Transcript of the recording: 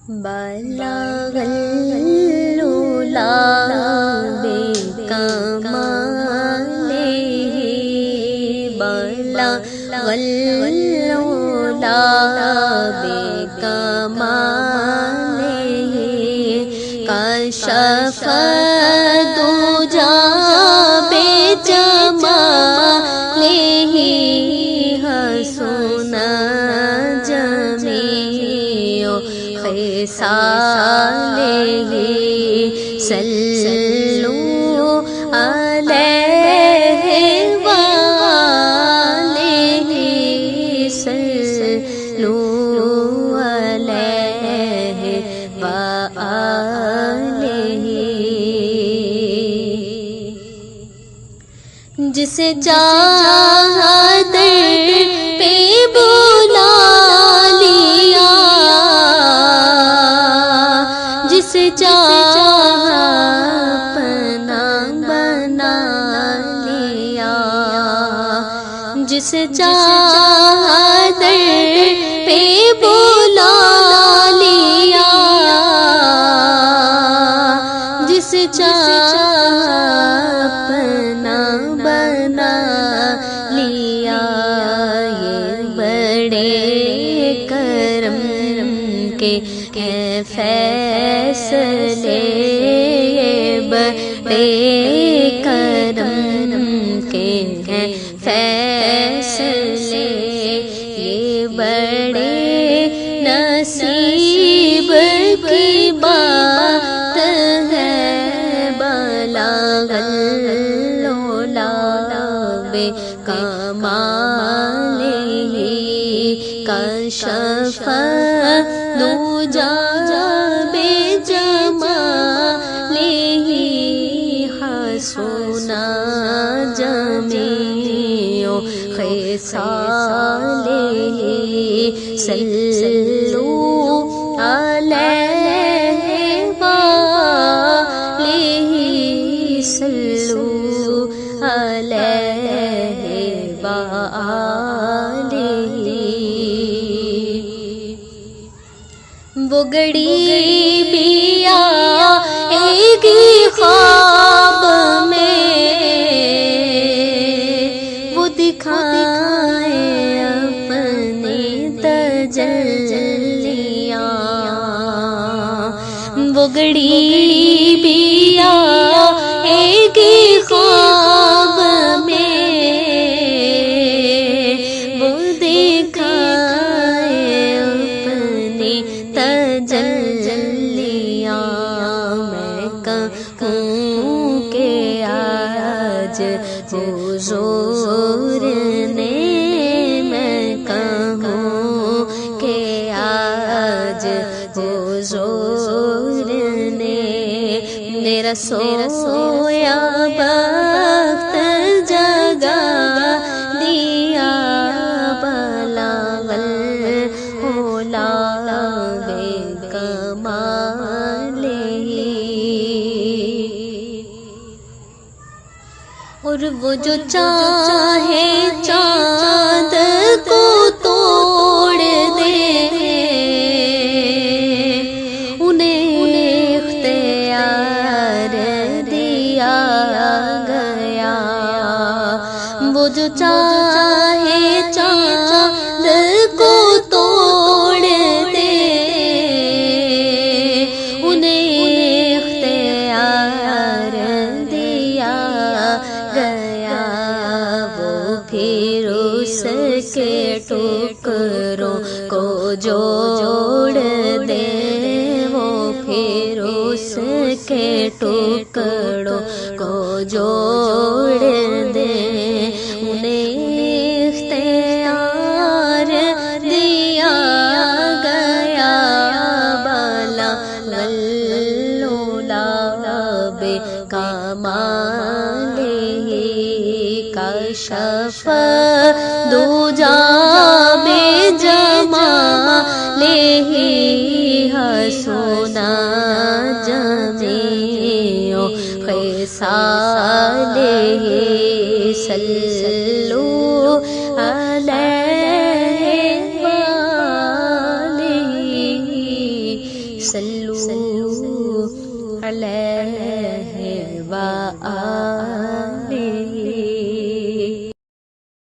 بلغ العلا بکمالہ، بلغ العلا بکمالہ، کشف الدجی بجمالہ، حسن جمیع خصالہ، صلوا علیہ وآلہ، صلوا علیہ وآلہ، جسے چاہا در پہ بلا لیا، جسے چاہا اپنا بنا لیا، جسے چاہا در پہ بلا لیا، جسے چاہا اپنا بنا لیا، یہ بڑے کرم کے فیصلے، بڑے کرم کے فیصلے، یہ بڑے نصیب کی بات ہے، بلغ العلا بکمالہ، کشف الدجی بجمالہ، حسن جمیع خصالہ، صلوا علیہ وآلہ، صلوا علیہ وآلہ، وہ گڑی بھی آئے گی خواب میں، وہ دکھائے اپنی تجلیاں، وہ گڑی بھی آئے گی خواب میں، وہ دکھائے اپنی تجلیاں، میں کہوں کہ آج حضور نے، میں کہوں کہ آج حضور نے میرا سویا وقت جگا دیا، بلغ العلا بکمالہ، اور وہ جو چاہے چاند کو توڑ دے، انہیں اختیار دیا گیا، وہ جو چاہے چاند کو توڑ دے، انہیں اختیار دیا گیا، وہ پھر اس کے ٹکڑوں کو جوڑ دے، وہ پھر اس کے ٹکڑوں کو جوڑ دے، انہیں اختیار دیا گیا، بلغ العلا بکمالہ، کشف الدجی بجمالہ، حسن جمیع خصالہ، صلوا علیہ وآلہ، صلو علیہ وآلہ